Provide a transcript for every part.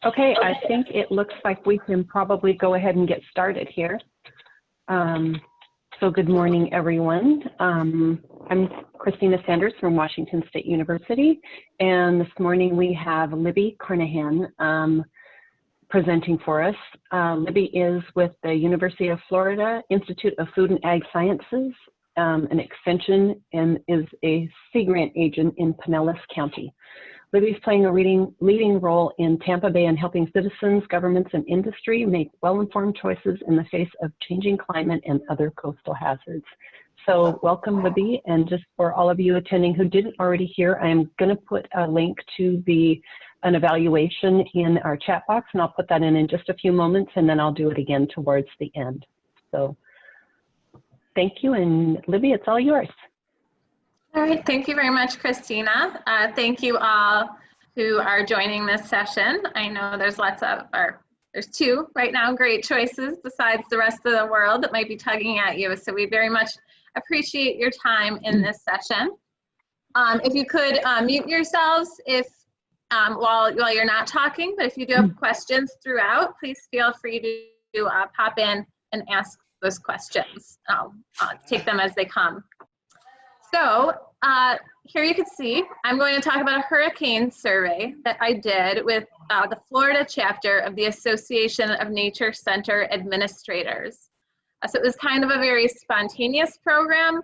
Okay, I think it looks like we can probably go ahead and get started here. So good morning, everyone. I'm Christina Sanders from Washington State University, and this morning we have Libby Carnahan presenting for us. Libby is with the University of Florida Institute of Food and Ag Sciences, an extension, and is a Sea Grant agent in Pinellas County. Libby's playing a leading role in Tampa Bay and helping citizens, governments, and industry make well-informed choices in the face of changing climate and other coastal hazards. So welcome, Libby, and just for all of you attending who didn't already hear, I'm going to put a link to an evaluation in our chat box, and I'll put that in just a few moments, and then I'll do it again towards the end. So thank you, and Libby, it's all yours. All right, thank you very much, Christina. Thank you all who are joining this session. I know there's there's two right now great choices besides the rest of the world that might be tugging at you. So we very much appreciate your time in this session. If you could mute yourselves while you're not talking, but if you do have questions throughout, please feel free to pop in and ask those questions. I'll take them as they come. So here you can see, I'm going to talk about a hurricane survey that I did with the Florida chapter of the Association of Nature Center Administrators. So it was kind of a very spontaneous program.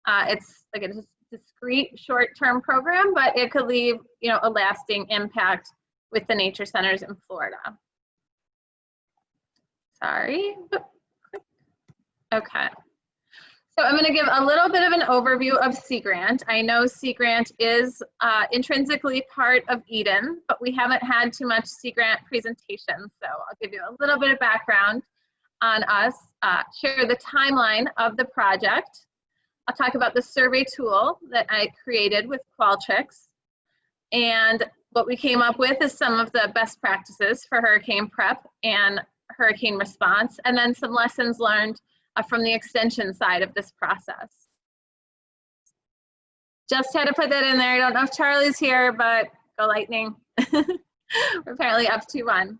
It's like a discrete short-term program, but it could leave, a lasting impact with the nature centers in Florida. Sorry. Okay. So I'm going to give a little bit of an overview of Sea Grant. I know Sea Grant is intrinsically part of Eden, but we haven't had too much Sea Grant presentations. So I'll give you a little bit of background on us, share the timeline of the project. I'll talk about the survey tool that I created with Qualtrics. And what we came up with is some of the best practices for hurricane prep and hurricane response, and then some lessons learned from the extension side of this process. Just had to put that in there. I don't know if Charlie's here, but go Lightning. We're apparently up 2-1.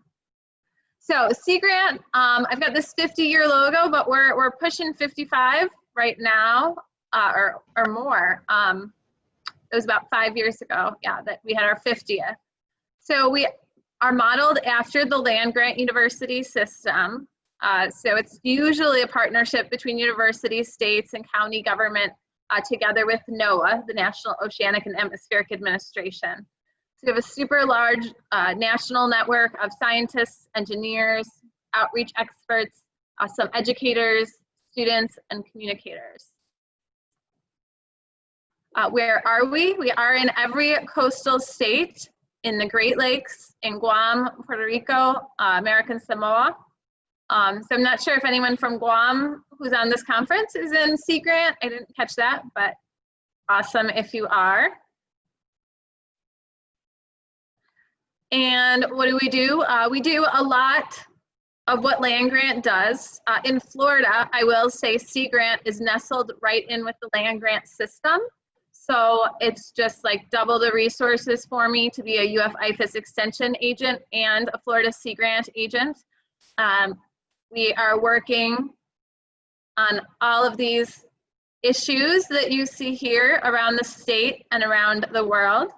So Sea Grant, I've got this 50-year logo, but we're pushing 55 right now, or more. It was about 5 years ago, yeah, that we had our 50th. So we are modeled after the land-grant university system. So it's usually a partnership between universities, states, and county government together with NOAA, the National Oceanic and Atmospheric Administration. So we have a super large national network of scientists, engineers, outreach experts, some educators, students, and communicators. Where are we? We are in every coastal state, in the Great Lakes, in Guam, Puerto Rico, American Samoa. So I'm not sure if anyone from Guam who's on this conference is in Sea Grant. I didn't catch that, but awesome if you are. And what do? We do a lot of what land grant does. In Florida, I will say Sea Grant is nestled right in with the land grant system. So it's just like double the resources for me to be a UF-IFAS extension agent and a Florida Sea Grant agent. We are working on all of these issues that you see here around the state and around the world.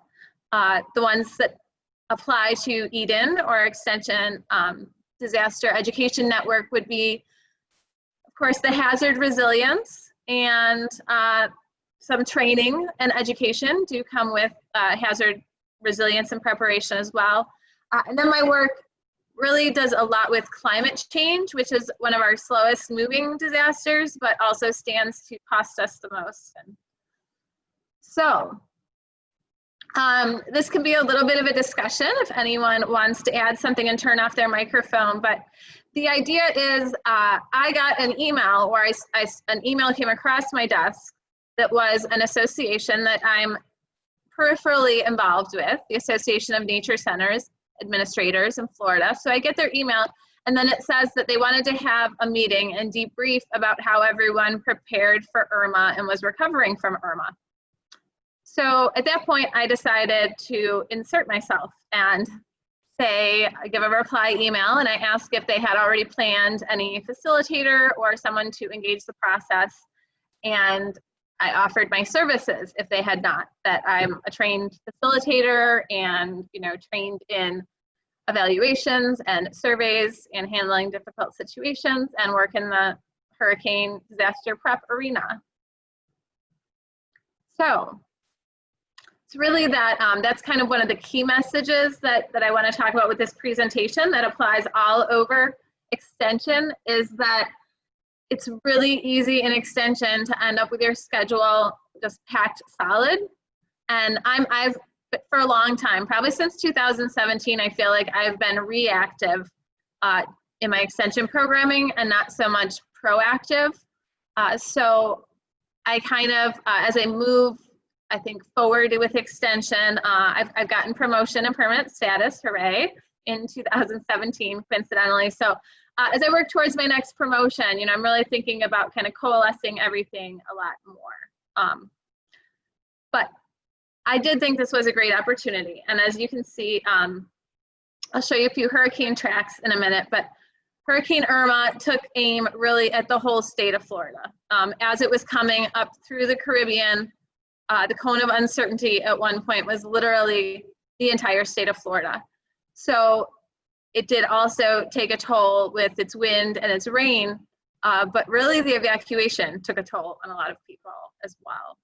The ones that apply to Eden or Extension Disaster Education Network would be, of course, the hazard resilience, and some training and education do come with hazard resilience and preparation as well. And then my work really does a lot with climate change, which is one of our slowest moving disasters, but also stands to cost us the most. So this can be a little bit of a discussion if anyone wants to add something and turn off their microphone, but the idea is I got an email where an email came across my desk that was an association that I'm peripherally involved with, the Association of Nature Centers Administrators in Florida. So I get their email, and then it says that they wanted to have a meeting and debrief about how everyone prepared for Irma and was recovering from Irma. So at that point, I decided to insert myself and give a reply email, and I ask if they had already planned any facilitator or someone to engage the process. And I offered my services if they had not, that I'm a trained facilitator and, you know, trained in evaluations and surveys and handling difficult situations and work in the hurricane disaster prep arena. So it's really that, that's kind of one of the key messages that I want to talk about with this presentation that applies all over Extension, is that it's really easy in Extension to end up with your schedule just packed solid. And I've for a long time, probably since 2017, I feel like I've been reactive in my Extension programming and not so much proactive. So I kind of, as I move, I think, forward with Extension, I've gotten promotion and permanent status, hooray, in 2017, coincidentally. So as I work towards my next promotion, you know, I'm really thinking about kind of coalescing everything a lot more. But I did think this was a great opportunity. And as you can see, I'll show you a few hurricane tracks in a minute, but Hurricane Irma took aim really at the whole state of Florida. As it was coming up through the Caribbean, the cone of uncertainty at one point was literally the entire state of Florida. So it did also take a toll with its wind and its rain, but really the evacuation took a toll on a lot of people as well.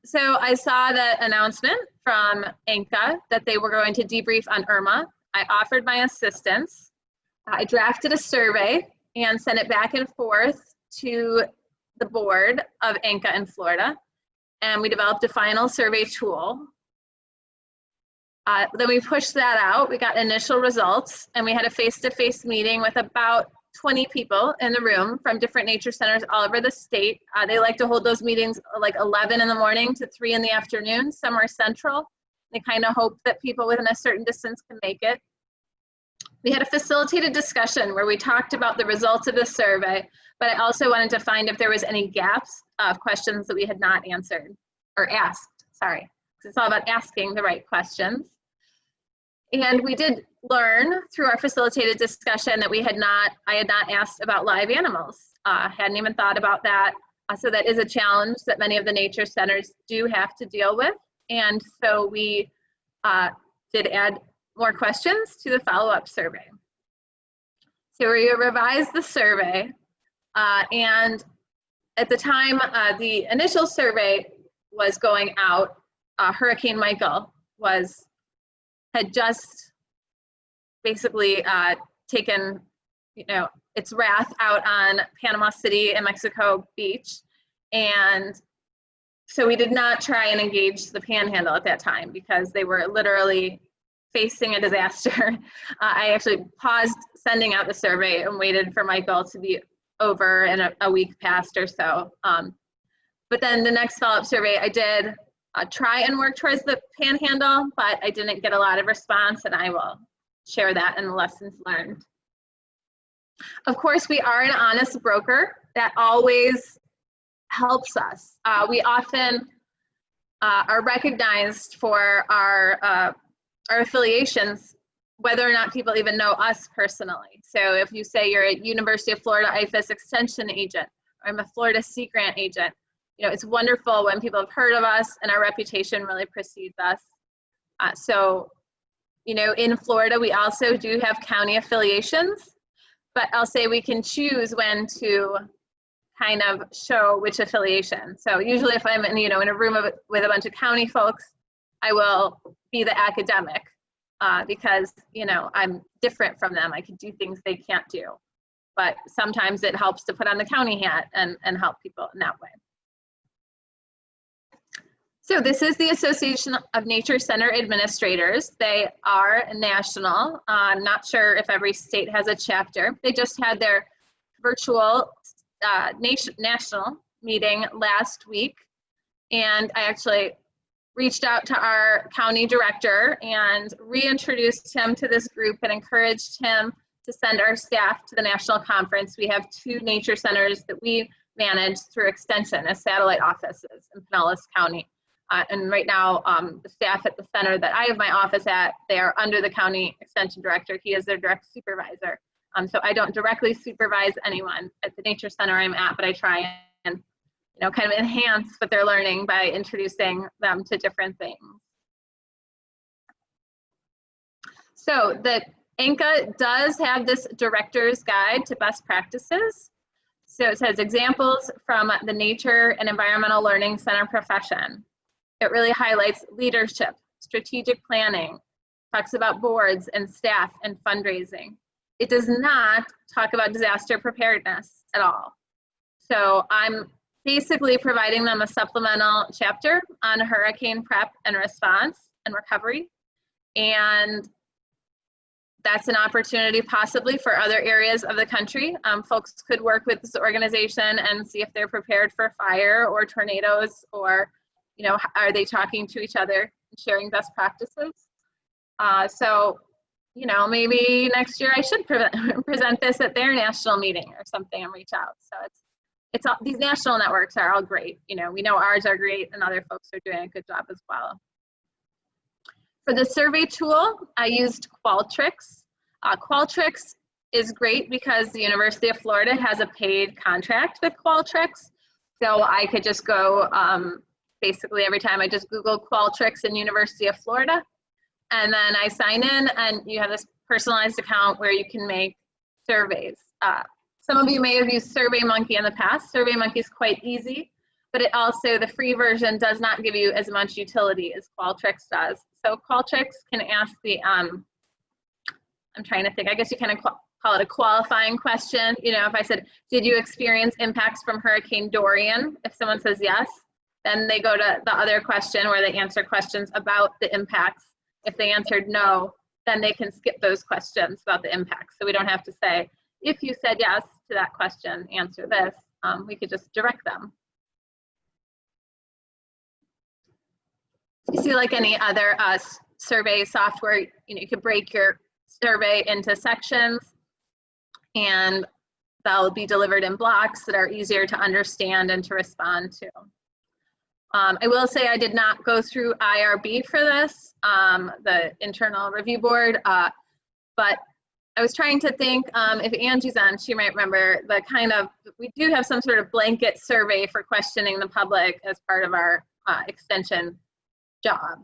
So I saw the announcement from ANCA that they were going to debrief on Irma. I offered my assistance. I drafted a survey and sent it back and forth to the board of ANCA in Florida. And we developed a final survey tool. Then we pushed that out. We got initial results, and we had a face-to-face meeting with about 20 people in the room from different nature centers all over the state. They like to hold those meetings like 11 in the morning to 3 in the afternoon, somewhere central. They kind of hope that people within a certain distance can make it. We had a facilitated discussion where we talked about the results of the survey, but I also wanted to find if there was any gaps of questions that we had not answered or asked, sorry. It's all about asking the right questions. And we did learn through our facilitated discussion that I had not asked about live animals. Hadn't even thought about that. So that is a challenge that many of the nature centers do have to deal with. And so we did add more questions to the follow-up survey. So we revised the survey, and at the time the initial survey was going out, Hurricane Michael had just basically taken, you know, its wrath out on Panama City and Mexico Beach. And so we did not try and engage the Panhandle at that time because they were literally facing a disaster. I actually paused sending out the survey and waited for Michael to be over, and a week passed or so. But then the next follow-up survey, I did try and work towards the Panhandle, but I didn't get a lot of response, and I will share that in the lessons learned. Of course, we are an honest broker. That always helps us. We often are recognized for our affiliations, whether or not people even know us personally. So if you say you're a University of Florida IFAS Extension agent, or I'm a Florida Sea Grant agent, you know, it's wonderful when people have heard of us and our reputation really precedes us. So, you know, in Florida, we also do have county affiliations, but I'll say we can choose when to kind of show which affiliation. So usually if I'm in, you know, in a room with a bunch of county folks, I will be the academic because, you know, I'm different from them. I can do things they can't do. But sometimes it helps to put on the county hat and help people in that way. So this is the Association of Nature Center Administrators. They are national. I'm not sure if every state has a chapter. They just had their virtual national meeting last week. And I actually reached out to our county director and reintroduced him to this group and encouraged him to send our staff to the national conference. We have 2 nature centers that we manage through Extension as satellite offices in Pinellas County. And right now, the staff at the center that I have my office at, they are under the county extension director. He is their direct supervisor. So I don't directly supervise anyone at the nature center I'm at, but I try and kind of enhance what they're learning by introducing them to different things. So the ANCA does have this director's guide to best practices. So it says examples from the nature and environmental learning center profession. It really highlights leadership, strategic planning, talks about boards and staff and fundraising. It does not talk about disaster preparedness at all. So I'm basically providing them a supplemental chapter on hurricane prep and response and recovery. And that's an opportunity possibly for other areas of the country. Folks could work with this organization and see if they're prepared for fire or tornadoes, or are they talking to each other and sharing best practices? So maybe next year I should present this at their national meeting or something and reach out. So it's all, these national networks are all great. We know ours are great and other folks are doing a good job as well. For the survey tool, I used Qualtrics. Qualtrics is great because the University of Florida has a paid contract with Qualtrics. So I could just go, basically every time I just Google Qualtrics in University of Florida, and then I sign in, and you have this personalized account where you can make surveys. Some of you may have used SurveyMonkey in the past. SurveyMonkey is quite easy, but it also, the free version does not give you as much utility as Qualtrics does. So Qualtrics can ask the, I'm trying to think, I guess you kind of call it a qualifying question. If I said, did you experience impacts from Hurricane Dorian? If someone says yes, then they go to the other question where they answer questions about the impacts. If they answered no, then they can skip those questions about the impacts. So we don't have to say, if you said yes to that question, answer this. We could just direct them. You see, like any other survey software, you could break your survey into sections, and they'll be delivered in blocks that are easier to understand and to respond to. I will say I did not go through IRB for this, the internal review board, but I was trying to think, if Angie's on, she might remember the kind of, we do have some sort of blanket survey for questioning the public as part of our extension job,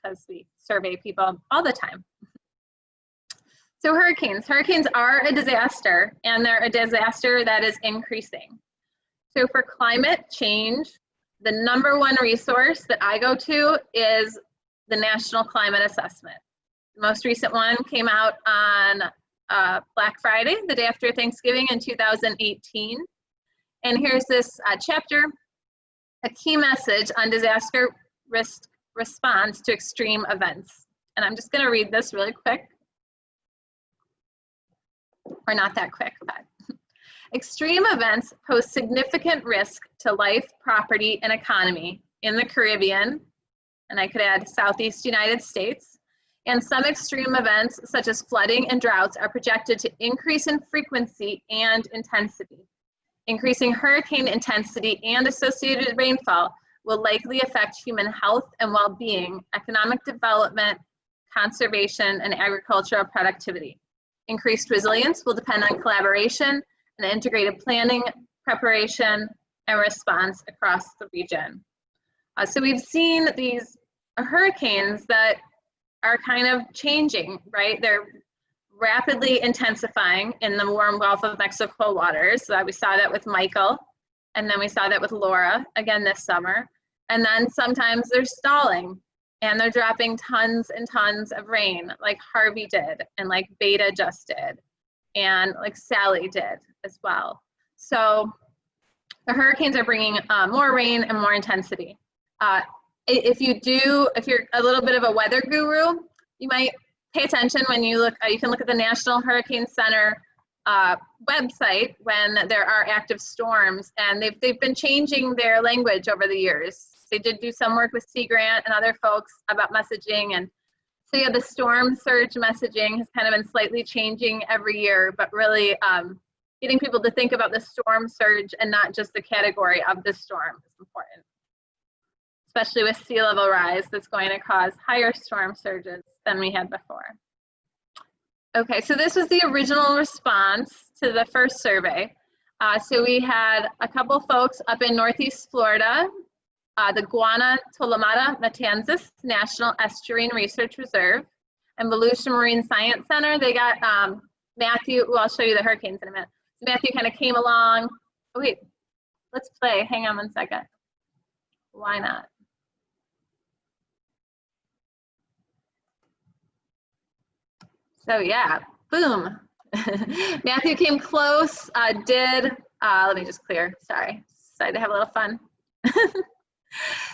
because we survey people all the time. So hurricanes are a disaster, and they're a disaster that is increasing. So for climate change, the #1 resource that I go to is the National Climate Assessment. The most recent one came out on Black Friday, the day after Thanksgiving in 2018. And here's this chapter, a key message on disaster risk response to extreme events. And I'm just gonna read this really quick. Or not that quick, but. Extreme events pose significant risk to life, property, and economy in the Caribbean, and I could add Southeast United States, and some extreme events such as flooding and droughts are projected to increase in frequency and intensity. Increasing hurricane intensity and associated rainfall will likely affect human health and well-being, economic development, conservation, and agricultural productivity. Increased resilience will depend on collaboration and integrated planning, preparation, and response across the region. So we've seen these hurricanes that are kind of changing, right? They're rapidly intensifying in the warm Gulf of Mexico waters. We saw that with Michael, and then we saw that with Laura again this summer. And then sometimes they're stalling, and they're dropping tons and tons of rain, like Harvey did, and like Beta just did, and like Sally did as well. So the hurricanes are bringing more rain and more intensity. If you're a little bit of a weather guru, you might pay attention when you look, you can look at the National Hurricane Center website when there are active storms, and they've been changing their language over the years. They did do some work with Sea Grant and other folks about messaging, and so yeah, the storm surge messaging has kind of been slightly changing every year, but really getting people to think about the storm surge and not just the category of the storm is important. especially with sea level rise, that's going to cause higher storm surges than we had before. Okay, so this was the original response to the first survey. So we had a couple folks up in Northeast Florida, the Guantanamera Matanzas National Estuarine Research Reserve and Volusia Marine Science Center. They got Matthew, well, I'll show you the hurricanes in a minute. So Matthew kind of came along. Oh, wait, let's play. Hang on one second. Why not? So yeah, boom. Matthew came close, let me just clear, sorry. Decided to have a little fun.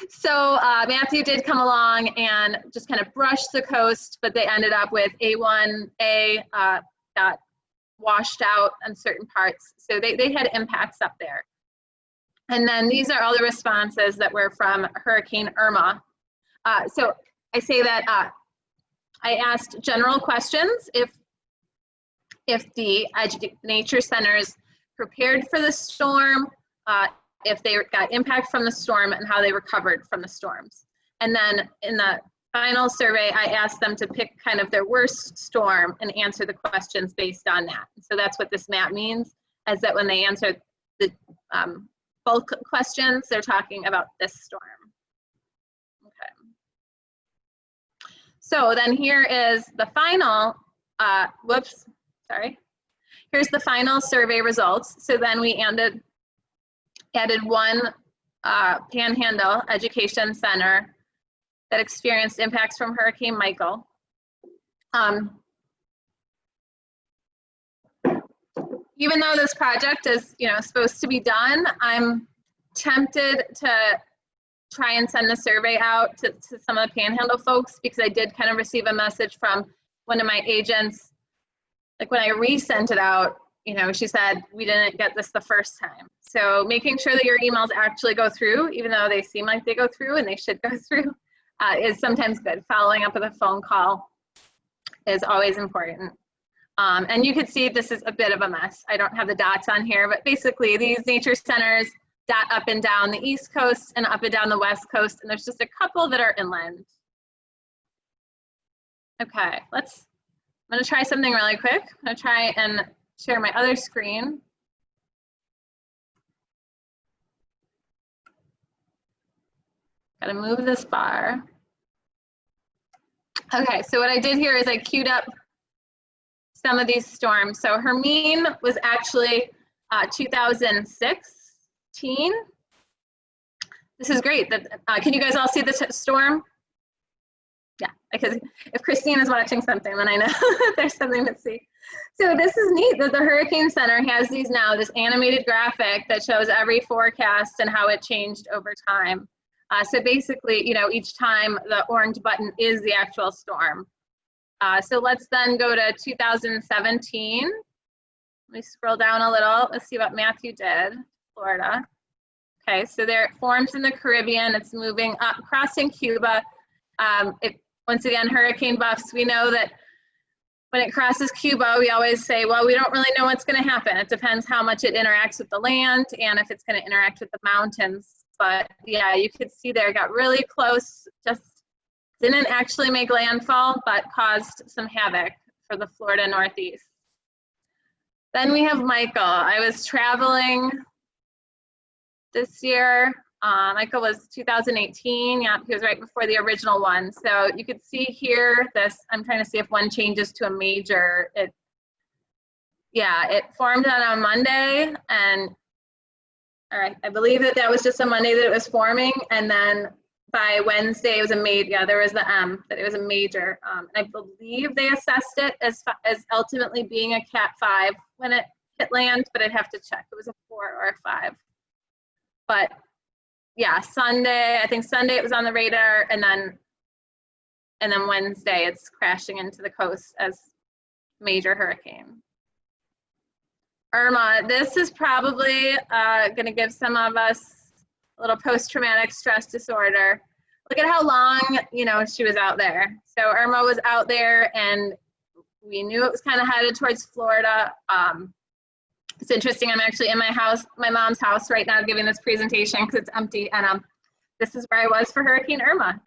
So Matthew did come along and just kind of brush the coast, but they ended up with A1A, got washed out on certain parts. So they had impacts up there. And then these are all the responses that were from Hurricane Irma. So I say that I asked general questions if the nature centers prepared for the storm, if they got impact from the storm, and how they recovered from the storms. And then in the final survey, I asked them to pick kind of their worst storm and answer the questions based on that. So that's what this map means, is that when they answer the bulk questions, they're talking about this storm. Okay. So then here is the final, here's the final survey results. So then we added one Panhandle Education Center that experienced impacts from Hurricane Michael. Even though this project is, supposed to be done, I'm tempted to try and send the survey out to some of the Panhandle folks, because I did kind of receive a message from one of my agents. Like when I resent it out, she said, we didn't get this the first time. So making sure that your emails actually go through, even though they seem like they go through and they should go through, is sometimes good. Following up with a phone call is always important. And you can see this is a bit of a mess. I don't have the dots on here, but basically these nature centers dot up and down the East Coast and up and down the West Coast, and there's just a couple that are inland. Okay, I'm gonna try something really quick. I'm gonna try and share my other screen. Gotta move this bar. Okay, so what I did here is I queued up some of these storms. So Hermine was actually 2016. This is great. Can you guys all see this storm? Yeah, because if Christine is watching something, then I know there's something to see. So this is neat that the Hurricane Center has this animated graphic that shows every forecast and how it changed over time. So basically, each time the orange button is the actual storm. So let's then go to 2017. Let me scroll down a little. Let's see what Matthew did, Florida. Okay, so there it forms in the Caribbean. It's moving up, crossing Cuba. Once again, hurricane buffs, we know that when it crosses Cuba, we always say, well, we don't really know what's going to happen. It depends how much it interacts with the land and if it's going to interact with the mountains. But yeah, you could see there, it got really close, just didn't actually make landfall, but caused some havoc for the Florida Northeast. Then we have Michael. I was traveling this year. Michael was 2018. Yeah, he was right before the original one. So you could see here I'm trying to see if one changes to a major. It formed on a Monday, and all right, I believe that was just a Monday that it was forming, and then by Wednesday it was a major. Yeah, there was the that it was a major. I believe they assessed it as ultimately being a Cat 5 when it hit land, but I'd have to check. It was a 4 or a 5. But yeah, I think Sunday it was on the radar, and then Wednesday it's crashing into the coast as major hurricane. Irma, this is probably going to give some of us a little post-traumatic stress disorder. Look at how long, she was out there. So Irma was out there, and we knew it was kind of headed towards Florida. It's interesting, I'm actually in my mom's house right now giving this presentation because it's empty, and this is where I was for Hurricane Irma.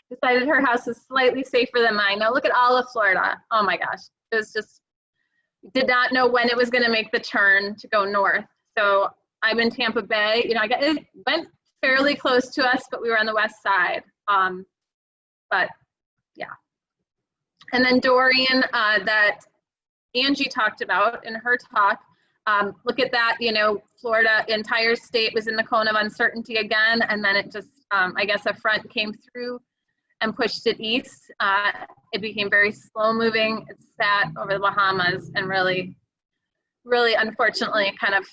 Decided her house is slightly safer than mine. Now look at all of Florida. Oh my gosh, it was just, did not know when it was going to make the turn to go north. So I'm in Tampa Bay. You know, it went fairly close to us, but we were on the west side. But yeah. And then Dorian, that Angie talked about in her talk, look at that, you know, Florida, entire state was in the cone of uncertainty again, and then it just, I guess a front came through and pushed it east. It became very slow moving. It sat over the Bahamas and really, really unfortunately kind of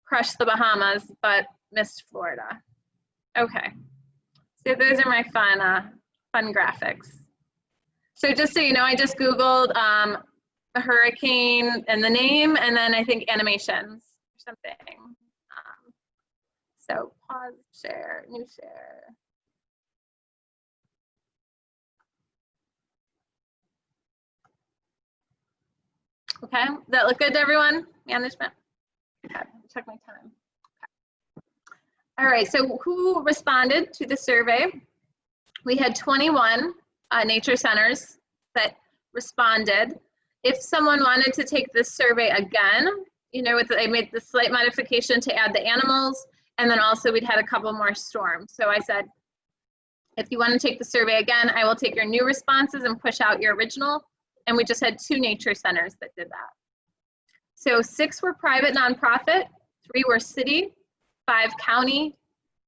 crushed the Bahamas, but missed Florida. Okay, so those are my fun graphics. So just so you know, I just Googled a hurricane and the name, and then I think animations or something. So pause, share, new share. Okay, does that look good to everyone? Management? Okay, check my time. Okay. All right, so who responded to the survey? We had 21 nature centers that responded. If someone wanted to take this survey again, you know, I made the slight modification to add the animals, and then also we'd had a couple more storms. So I said, if you want to take the survey again, I will take your new responses and push out your original. And we just had 2 nature centers that did that. So 6 were private nonprofit, 3 were city, 5 county,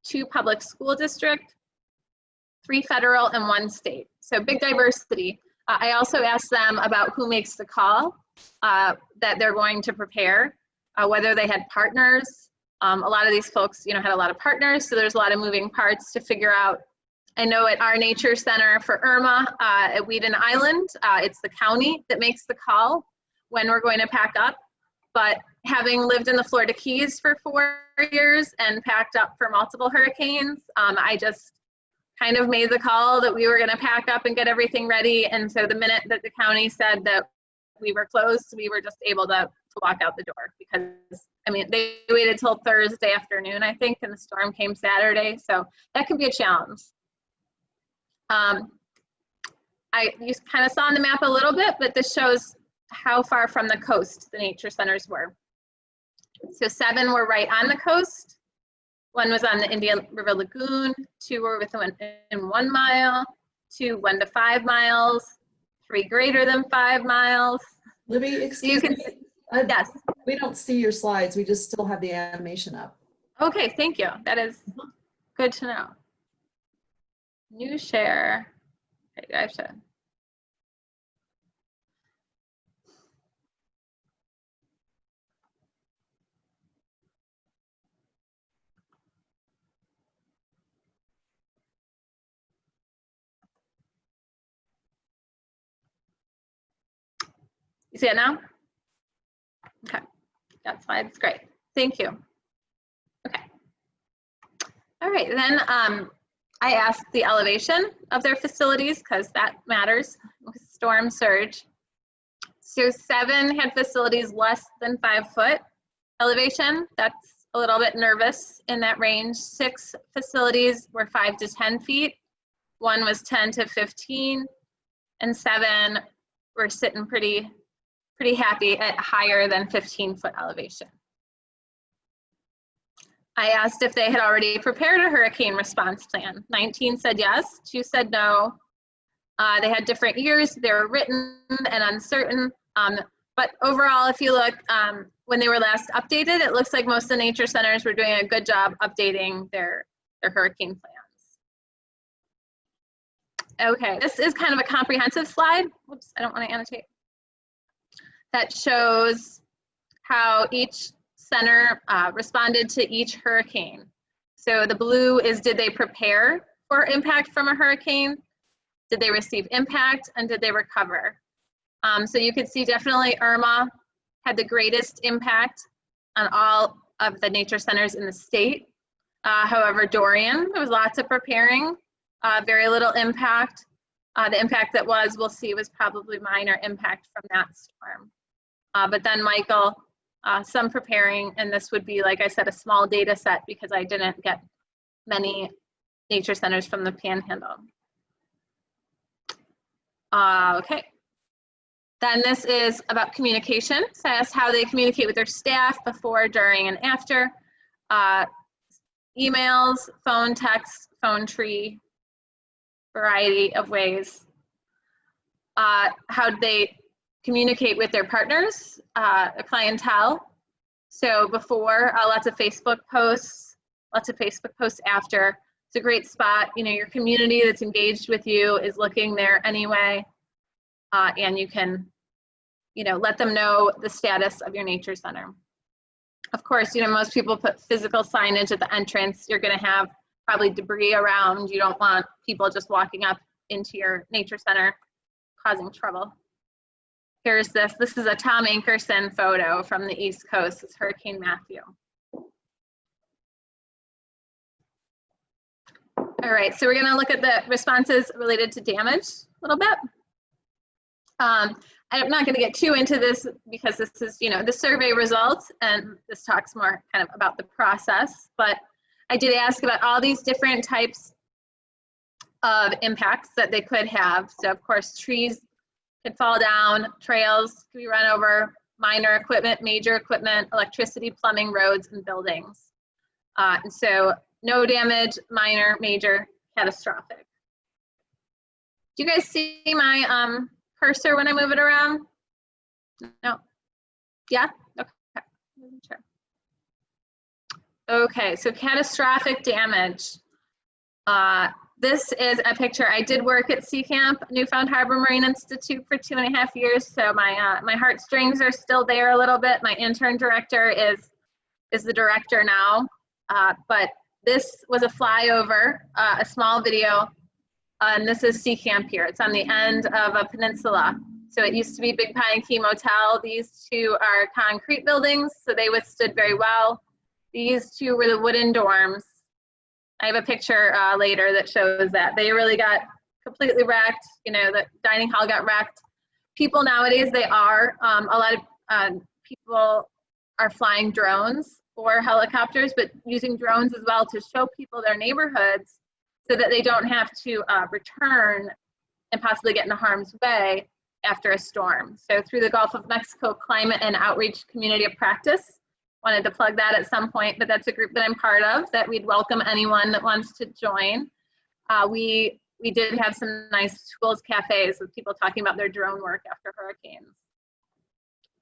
2 public school district, 3 federal, and 1 state. So big diversity. I also asked them about who makes the call that they're going to prepare, whether they had partners. A lot of these folks, you know, had a lot of partners, so there's a lot of moving parts to figure out. I know at our nature center for Irma at Weeden Island, it's the county that makes the call when we're going to pack up. But having lived in the Florida Keys for 4 years and packed up for multiple hurricanes, I just kind of made the call that we were going to pack up and get everything ready. And so the minute that the county said that we were closed, we were just able to walk out the door, because I mean, they waited till Thursday afternoon, I think, and the storm came Saturday. So that can be a challenge. You kind of saw on the map a little bit, but this shows how far from the coast the nature centers were. So 7 were right on the coast. 1 was on the Indian River Lagoon. 2 were within 1 mile. 2 1 to 5 miles. 3 greater than 5 miles. Libby, excuse me. Yes. We don't see your slides. We just still have the animation up. Okay, thank you. That is good to know. New share. Okay, I should. You see it now? Okay, that's fine. It's great. Thank you. Okay. All right, then I asked the elevation of their facilities, because that matters with storm surge. So 7 had facilities less than 5 foot elevation. That's a little bit nervous in that range. 6 facilities were 5 to 10 feet. 1 was 10 to 15, and 7 were sitting pretty happy at higher than 15-foot elevation. I asked if they had already prepared a hurricane response plan. 19 said yes, 2 said no. They had different years, they were written and uncertain. But overall, if you look, when they were last updated, it looks like most of the nature centers were doing a good job updating their hurricane plans. Okay, this is kind of a comprehensive slide. Whoops, I don't want to annotate. That shows how each center responded to each hurricane. So the blue is, did they prepare for impact from a hurricane? Did they receive impact, and did they recover? So you can see definitely Irma had the greatest impact on all of the nature centers in the state. However, Dorian, there was lots of preparing, very little impact. The impact that was, we'll see, was probably minor impact from that storm. But then Michael, some preparing, and this would be, like I said, a small data set because I didn't get many nature centers from the Panhandle. Okay. Then this is about communication. So I asked how they communicate with their staff before, during, and after. Emails, phone, text, phone tree, variety of ways. How do they communicate with their partners, a clientele? So before, lots of Facebook posts after. It's a great spot. You know, your community that's engaged with you is looking there anyway. And you can, you know, let them know the status of your nature center. Of course, you know, most people put physical signage at the entrance. You're going to have probably debris around. You don't want people just walking up into your nature center causing trouble. Here's this. This is a Tom Ankerson photo from the East Coast. It's Hurricane Matthew. All right, so we're going to look at the responses related to damage a little bit. I'm not going to get too into this because this is, you know, the survey results, and this talks more kind of about the process. But I did ask about all these different types of impacts that they could have. So of course, trees could fall down, trails could be run over, minor equipment, major equipment, electricity, plumbing, roads, and buildings. And so no damage, minor, major, catastrophic. Do you guys see my cursor when I move it around? No? Yeah? Okay. Sure. Okay, so catastrophic damage. This is a picture. I did work at Sea Camp, Newfound Harbor Marine Institute for 2.5 years, so my heartstrings are still there a little bit. My intern director is the director now, but this was a flyover, a small video, and this is Sea Camp here. It's on the end of a peninsula. So it used to be Big Pine Key Motel. These two are concrete buildings, so they withstood very well. These two were the wooden dorms. I have a picture later that shows that. They really got completely wrecked. You know, the dining hall got wrecked. People nowadays, they are, a lot of people are flying drones or helicopters, but using drones as well to show people their neighborhoods so that they don't have to return and possibly get into harm's way after a storm. So through the Gulf of Mexico Climate and Outreach Community of Practice, wanted to plug that at some point, but that's a group that I'm part of that we'd welcome anyone that wants to join. We did have some nice schools cafes with people talking about their drone work after hurricanes.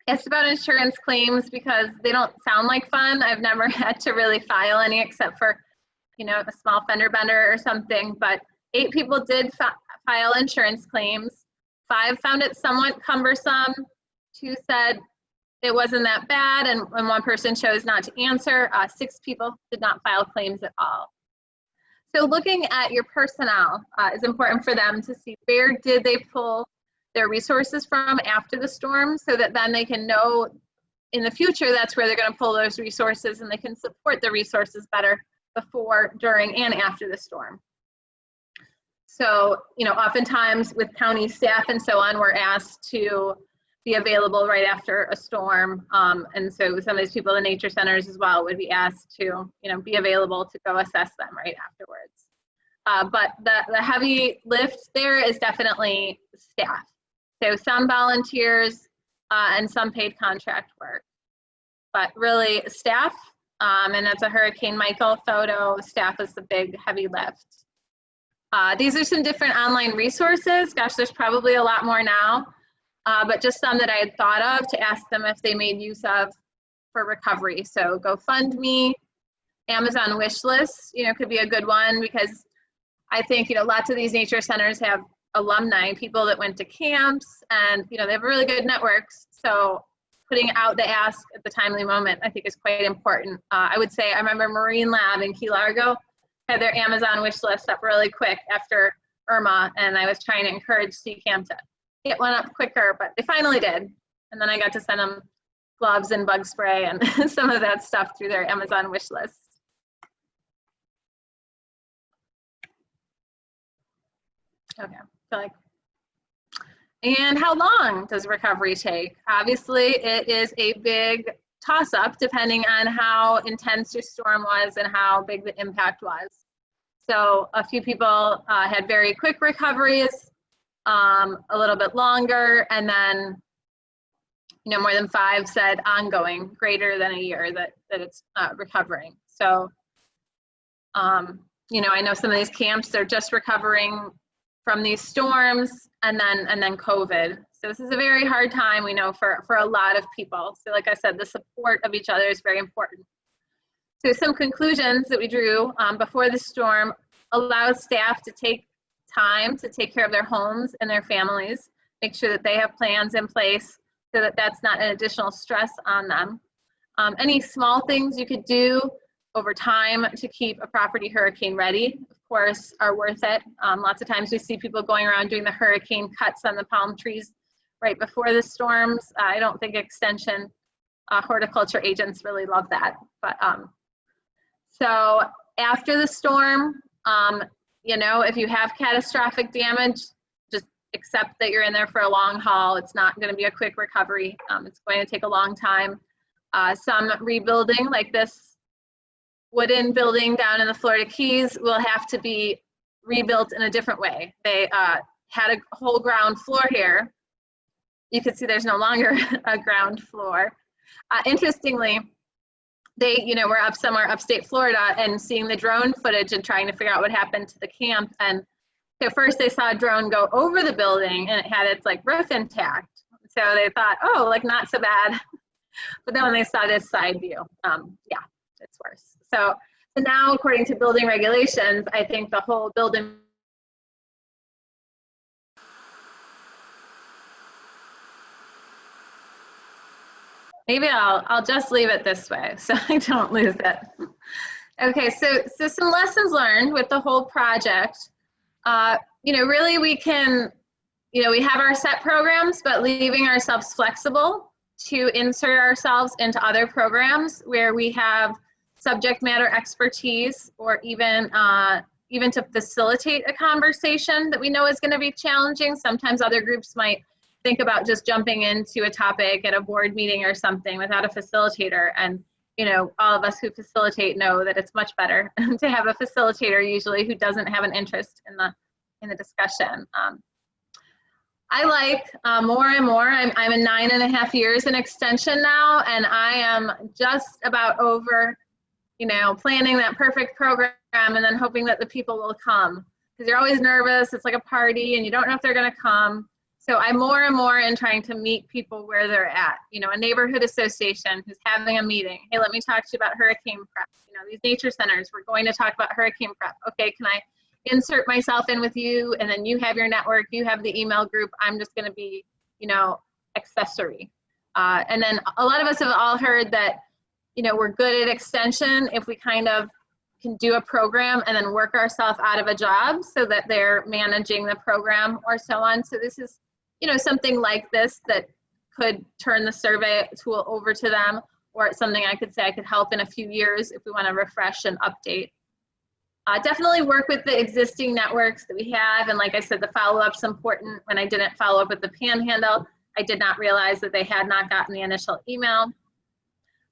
It's about insurance claims because they don't sound like fun. I've never had to really file any except for, you know, a small fender bender or something, but 8 people did file insurance claims. 5 found it somewhat cumbersome. 2 said it wasn't that bad, and 1 person chose not to answer. 6 people did not file claims at all. So looking at your personnel is important for them to see where did they pull their resources from after the storm, so that then they can know in the future that's where they're going to pull those resources, and they can support the resources better before, during, and after the storm. So, you know, oftentimes with county staff and so on, we're asked to be available right after a storm. And so some of these people in nature centers as well would be asked to, you know, be available to go assess them right afterwards. But the heavy lift there is definitely staff. So some volunteers and some paid contract work, but really staff, and that's a Hurricane Michael photo. Staff is the big heavy lift. These are some different online resources. Gosh, there's probably a lot more now, but just some that I had thought of to ask them if they made use of for recovery. So GoFundMe, Amazon wish list, you know, could be a good one, because I think, you know, lots of these nature centers have alumni, people that went to camps, and, you know, they have really good networks. So putting out the ask at the timely moment, I think, is quite important. I would say, I remember Marine Lab in Key Largo had their Amazon wish list up really quick after Irma, and I was trying to encourage Sea Camp to get one up quicker, but they finally did. And then I got to send them gloves and bug spray and some of that stuff through their Amazon wish list. Okay, so like, and how long does recovery take? Obviously, it is a big toss-up depending on how intense your storm was and how big the impact was. So a few people had very quick recoveries, a little bit longer, and then, you know, more than 5 said ongoing, greater than a year that it's recovering. So, you know, I know some of these camps, they're just recovering from these storms and then COVID. So this is a very hard time, we know, for a lot of people. So like I said, the support of each other is very important. So some conclusions that we drew before the storm: allows staff to take time to take care of their homes and their families, make sure that they have plans in place so that that's not an additional stress on them. Any small things you could do over time to keep a property hurricane ready, of course, are worth it. Lots of times we see people going around doing the hurricane cuts on the palm trees right before the storms. I don't think extension horticulture agents really love that. But so after the storm, you know, if you have catastrophic damage, just accept that you're in there for a long haul. It's not going to be a quick recovery. It's going to take a long time. Some rebuilding, like this wooden building down in the Florida Keys, will have to be rebuilt in a different way. They had a whole ground floor here. You can see there's no longer a ground floor. Interestingly, they, you know, were up somewhere upstate Florida and seeing the drone footage and trying to figure out what happened to the camp. And at first they saw a drone go over the building and it had its like roof intact. So they thought, oh, like not so bad. But then when they saw this side view, yeah, it's worse. So now, according to building regulations, I think the whole building maybe I'll just leave it this way so I don't lose it. Okay, so some lessons learned with the whole project. You know, really we can, you know, we have our set programs, but leaving ourselves flexible to insert ourselves into other programs where we have subject matter expertise, or even to facilitate a conversation that we know is going to be challenging. Sometimes other groups might think about just jumping into a topic at a board meeting or something without a facilitator. And, you know, all of us who facilitate know that it's much better to have a facilitator usually who doesn't have an interest in the discussion. I like more and more. I'm in 9.5 years in extension now, and I am just about over, you know, planning that perfect program and then hoping that the people will come, because you're always nervous. It's like a party and you don't know if they're going to come. So I'm more and more in trying to meet people where they're at. You know, a neighborhood association who's having a meeting. Hey, let me talk to you about hurricane prep. You know, these nature centers, we're going to talk about hurricane prep. Okay, can I insert myself in with you? And then you have your network, you have the email group. I'm just going to be, you know, accessory. And then a lot of us have all heard that, you know, we're good at extension if we kind of can do a program and then work ourselves out of a job so that they're managing the program or so on. So this is, you know, something like this that could turn the survey tool over to them, or it's something I could say I could help in a few years if we want to refresh and update. Definitely work with the existing networks that we have. And like I said, the follow-up's important. When I didn't follow up with the Panhandle, I did not realize that they had not gotten the initial email.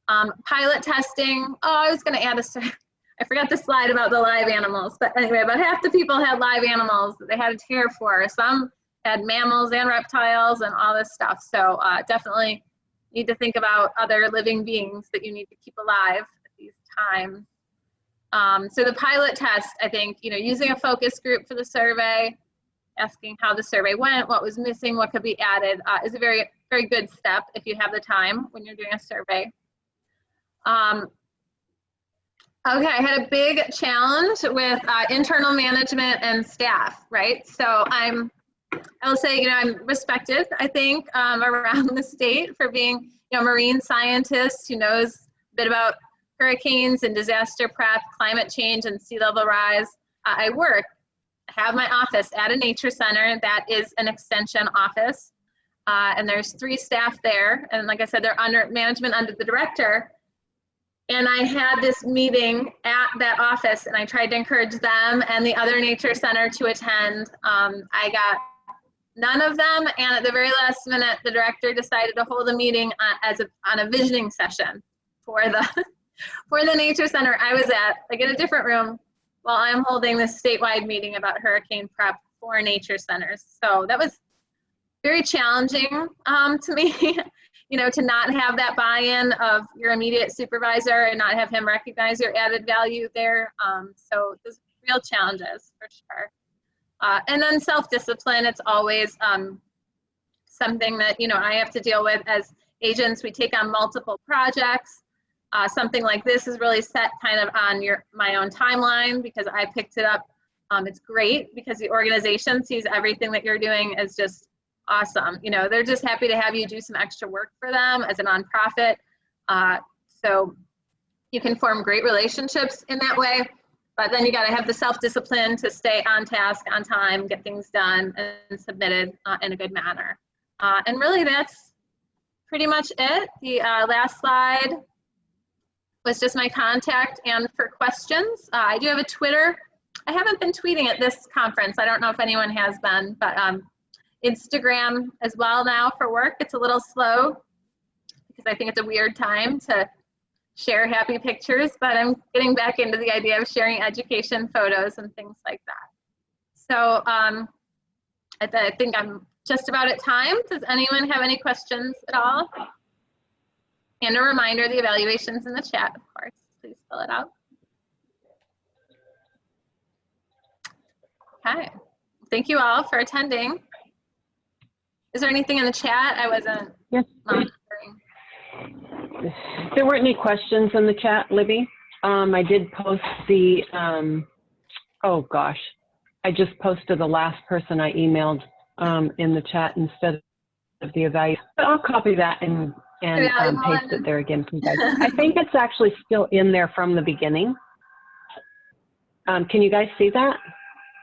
Pilot testing. Oh, I was going to add I forgot the slide about the live animals. But anyway, about half the people had live animals that they had to care for. Some had mammals and reptiles and all this stuff. So definitely need to think about other living beings that you need to keep alive at these times. So the pilot test, I think, you know, using a focus group for the survey, asking how the survey went, what was missing, what could be added, is a very, very good step if you have the time when you're doing a survey. Okay, I had a big challenge with internal management and staff, right? So I will say, you know, I'm respected, I think, around the state for being, you know, a marine scientist who knows a bit about hurricanes and disaster prep, climate change, and sea level rise. I have my office at a nature center that is an extension office, and there's 3 staff there. And like I said, they're under management under the director. And I had this meeting at that office, and I tried to encourage them and the other nature center to attend. I got none of them, and at the very last minute, the director decided to hold a meeting on a visioning session for the nature center I was at, like in a different room while I'm holding this statewide meeting about hurricane prep for nature centers. So that was very challenging to me, you know, to not have that buy-in of your immediate supervisor and not have him recognize your added value there. So there's real challenges for sure. And then self-discipline, it's always something that, you know, I have to deal with as agents. We take on multiple projects. Something like this is really set kind of on my own timeline because I picked it up. It's great because the organization sees everything that you're doing as just awesome. You know, they're just happy to have you do some extra work for them as a nonprofit. So you can form great relationships in that way, but then you got to have the self-discipline to stay on task, on time, get things done and submitted in a good manner. And really that's pretty much it. The last slide was just my contact and for questions. I do have a Twitter. I haven't been tweeting at this conference. I don't know if anyone has been, but Instagram as well now for work. It's a little slow because I think it's a weird time to share happy pictures, but I'm getting back into the idea of sharing education photos and things like that. So I think I'm just about at time. Does anyone have any questions at all? And a reminder, the evaluation's in the chat, of course. Please fill it out. Okay. Thank you all for attending. Is there anything in the chat? I wasn't monitoring. There weren't any questions in the chat, Libby. I did post the, oh gosh, I just posted the last person I emailed in the chat instead of the evaluation. But I'll copy that and paste it there again for you guys. I think it's actually still in there from the beginning. Can you guys see that?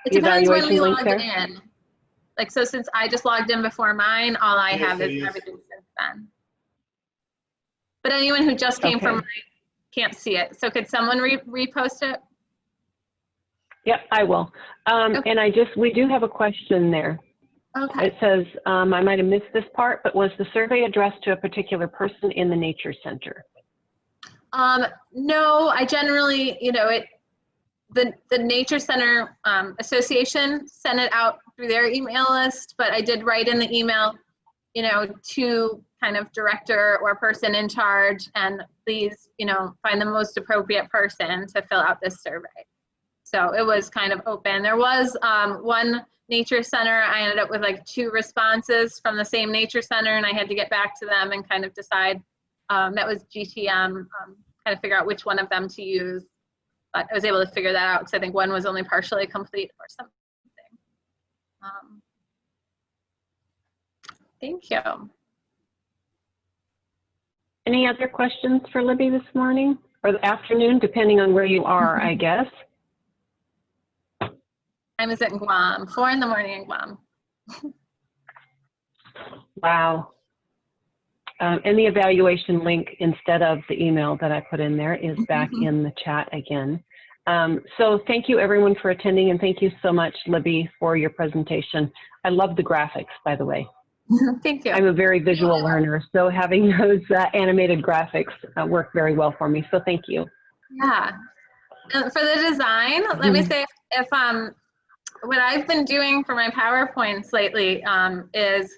It depends when we log in. Like, so since I just logged in before mine, all I have is everything since then. But anyone who just came from mine can't see it. So could someone repost it? Yep, I will. Okay. And we do have a question there. Okay. It says, I might have missed this part, but was the survey addressed to a particular person in the Nature Center? No, I generally, you know, the Nature Center Association sent it out through their email list, but I did write in the email, you know, to kind of director or person in charge, and please, you know, find the most appropriate person to fill out this survey. So it was kind of open. There was one Nature Center, I ended up with like 2 responses from the same Nature Center, and I had to get back to them and kind of decide, that was GTM, kind of figure out which one of them to use. But I was able to figure that out because I think one was only partially complete or something. Thank you. Any other questions for Libby this morning or the afternoon, depending on where you are, I guess? I was in Guam, 4 in the morning in Guam. Wow. And the evaluation link instead of the email that I put in there is back in the chat again. So thank you everyone for attending, and thank you so much, Libby, for your presentation. I love the graphics, by the way. Thank you. I'm a very visual learner, so having those animated graphics work very well for me, so thank you. Yeah. And for the design, let me say if what I've been doing for my PowerPoints lately is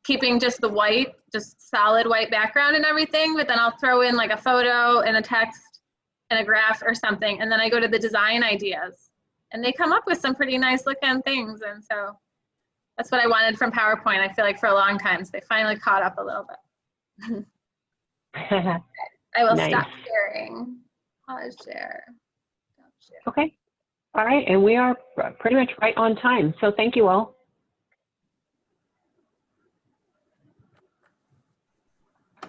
keeping just the white, just solid white background and everything, but then I'll throw in like a photo and a text and a graph or something, and then I go to the design ideas, and they come up with some pretty nice looking things, and so that's what I wanted from PowerPoint, I feel like, for a long time, so they finally caught up a little bit. I will stop sharing. Pause share. Okay. All right, and we are pretty much right on time, so thank you all.